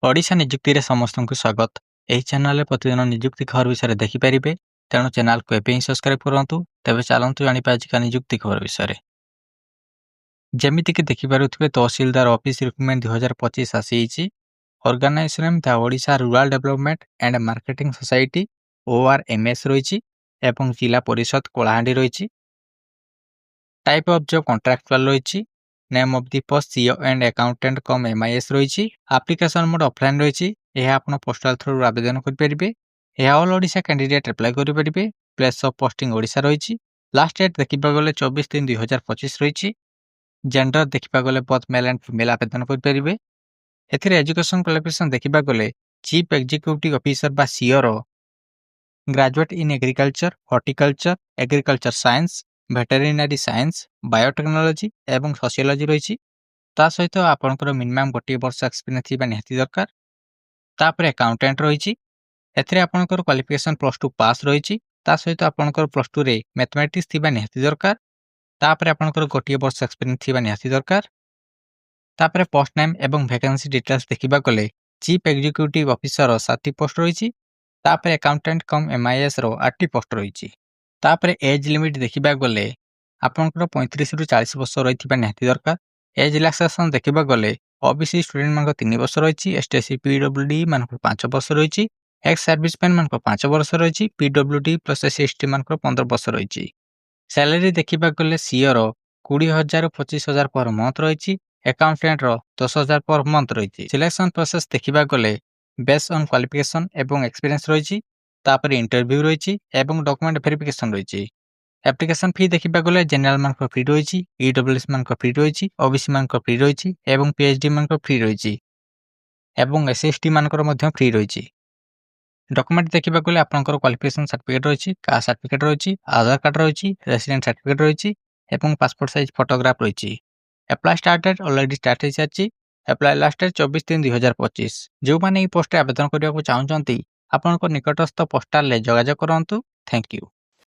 ओडिशा निजुक्ति समस्तଙ୍କୁ स्वागत। ଏହି ଚ୍ୟାନେଲରେ ପ୍ରତିଦିନ ନିଯୁକ୍ତି ଖବର ବିଷୟରେ ଦେଖିପାରିବେ। ତେଣୁ ଚ୍ୟାନେଲକୁ ଏବେ ହିଁ ସବସ୍କ୍ରାଇବ କରନ୍ତୁ। ତେବେ ଚାଲନ୍ତୁ ଜାଣିବା ଆଜିକା ନିଯୁକ୍ତି ଖବର ବିଷୟରେ। ଯେମିତିକି ଦେଖିପାରୁଥିବେ ତହସିଲଦାର ଅଫିସ ରିକ୍ରୁଟମେଣ୍ଟ 2025 ଆସିଯାଇଛି। Organisation the Odisha rural development and marketing society ORMS ରହିଛି ଏବଂ ଜିଲ୍ଲା ପରିଷଦ କଳାହାଣ୍ଡି ରହିଛି। ଟାଇପ ଅଫ୍ ଜବ୍ କଣ୍ଟ୍ରାକ୍ଚୁଆଲ ରହିଛି। Name of the post CEO and accountant cum MIS ରହିଛି। ଆପ୍ଲିକେସନ ମୋଡ୍ ଅଫଲାଇନ୍ ରହିଛି। ଏହା ଆପଣ ପୋଷ୍ଟାଲ ଥ୍ରୁରୁ ଆବେଦନ କରିପାରିବେ। ଏହା ଅଲ୍ ଓଡ଼ିଶା କ୍ୟାଣ୍ଡିଡେଟ୍ ଆପ୍ଲାଏ କରିପାରିବେ। ପ୍ଲେସ୍ ଅଫ୍ ପୋଷ୍ଟିଂ ଓଡ଼ିଶା ରହିଛି। ଲାଷ୍ଟ ଡେଟ୍ ଦେଖିବାକୁ ଗଲେ 24/3/2025 ରହିଛି। ଜେଣ୍ଡର ଦେଖିବାକୁ ଗଲେ ବୋଥ୍ ମେଲ୍ ଆଣ୍ଡ ଫିମେଲ୍ ଆବେଦନ କରିପାରିବେ। ଏଥିରେ ଏଜୁକେସନ କ୍ୱାଲିଫିକେସନ ଦେଖିବାକୁ ଗଲେ ଚିଫ୍ ଏକ୍ଜିକ୍ୟୁଟିଭ ଅଫିସର ବା COର graduate in agriculture, horticulture, agriculture science, veterinary science, biotechnology ଏବଂ ସୋସିଓଲୋଜି ରହିଛି। ତା ସହିତ ଆପଣଙ୍କର ମିନିମାମ୍ 1 ବର୍ଷ ଏକ୍ସପିରିଏନ୍ସ ଥିବା ନିହାତି ଦରକାର। ତାପରେ ଆକାଉଣ୍ଟାଣ୍ଟ ରହିଛି। ଏଥିରେ ଆପଣଙ୍କର କ୍ୱାଲିଫିକେସନ +2 ପାସ୍ ରହିଛି। ତା ସହିତ ଆପଣଙ୍କର +2ରେ ମ୍ୟାଥମେଟିକ୍ସ ଥିବା ନିହାତି ଦରକାର। ତାପରେ ଆପଣଙ୍କର 1 ବର୍ଷ ଏକ୍ସପିରିଏନ୍ସ ଥିବା ନିହାତି ଦରକାର। ତାପରେ ପୋଷ୍ଟ ନେମ୍ ଏବଂ ଭ୍ୟାକେନ୍ସି ଡିଟେଲ୍ସ ଦେଖିବାକୁ ଗଲେ ଚିଫ୍ ଏକ୍ଜିକ୍ୟୁଟିଭ ଅଫିସର 7ଟି ପୋଷ୍ଟ ରହିଛି। ତାପରେ ଆକାଉଣ୍ଟାଣ୍ଟ କମ୍ MISର 8ଟି ପୋଷ୍ଟ ରହିଛି। ତାପରେ ଏଜ୍ ଲିମିଟ୍ ଦେଖିବାକୁ ଗଲେ ଆପଣଙ୍କର 35ରୁ 40 ବର୍ଷ ରହିଥିବା ନିହାତି ଦରକାର। ଏଜ୍ ରିଲାକ୍ସେସନ ଦେଖିବାକୁ ଗଲେ OBC ଷ୍ଟୁଡେଣ୍ଟମାନଙ୍କ 3 ବର୍ଷ ରହିଛି। ST/SC PWD ମାନଙ୍କର 5 ବର୍ଷ ରହିଛି। ଏକ୍ସ ସର୍ଭିସମ୍ୟାନ୍ ମାନଙ୍କର 5 ବର୍ଷ ରହିଛି। PWD ପ୍ଲସ୍ SC/ST ମାନଙ୍କର 15 ବର୍ଷ ରହିଛି। ସାଲାରୀ ଦେଖିବାକୁ ଗଲେ COର 20,000ରୁ 25,000 ପର ମନ୍ଥ ରହିଛି। ଆକାଉଣ୍ଟାଣ୍ଟର 10,000 ପର ମନ୍ଥ ରହିଛି। ସିଲେକ୍ସନ ପ୍ରୋସେସ ଦେଖିବାକୁ ଗଲେ ବେସ୍ ଅନ୍ କ୍ୱାଲିଫିକେସନ ଏବଂ ଏକ୍ସପିରିଏନ୍ସ ରହିଛି। ତାପରେ ଇଣ୍ଟରଭ୍ୟୁ ରହିଛି ଏବଂ ଡକୁମେଣ୍ଟ ଭେରିଫିକେସନ ରହିଛି। ଆପ୍ଲିକେସନ ଫି ଦେଖିବାକୁ ଗଲେ ଜେନେରାଲ ମାନଙ୍କର ଫ୍ରି ରହିଛି, EWS ମାନଙ୍କର ଫ୍ରି ରହିଛି, OBC ମାନଙ୍କର ଫ୍ରି ରହିଛି ଏବଂ PhD ମାନଙ୍କର ଫ୍ରି ରହିଛି ଏବଂ SC/ST ମାନଙ୍କର ମଧ୍ୟ ଫ୍ରି ରହିଛି। ଡକୁମେଣ୍ଟ ଦେଖିବାକୁ ଗଲେ ଆପଣଙ୍କର କ୍ୱାଲିଫିକେସନ ସାର୍ଟିଫିକେଟ ରହିଛି, କାଷ୍ଟ ସାର୍ଟିଫିକେଟ ରହିଛି, ଆଧାର କାର୍ଡ ରହିଛି, ରେସିଡେଣ୍ଟ ସାର୍ଟିଫିକେଟ ରହିଛି ଏବଂ ପାସପୋର୍ଟ ସାଇଜ ଫଟୋଗ୍ରାଫ ରହିଛି। Apply start date already start ହେଇସାରିଛି। Apply last date 24/3/2025। ଯେଉଁମାନେ ଏହି ପୋଷ୍ଟରେ ଆବେଦନ କରିବାକୁ ଚାହୁଁଛନ୍ତି ଆପଣଙ୍କ ନିକଟସ୍ଥ ପୋଷ୍ଟାଲରେ ଯୋଗାଯୋଗ କରନ୍ତୁ। Thank you.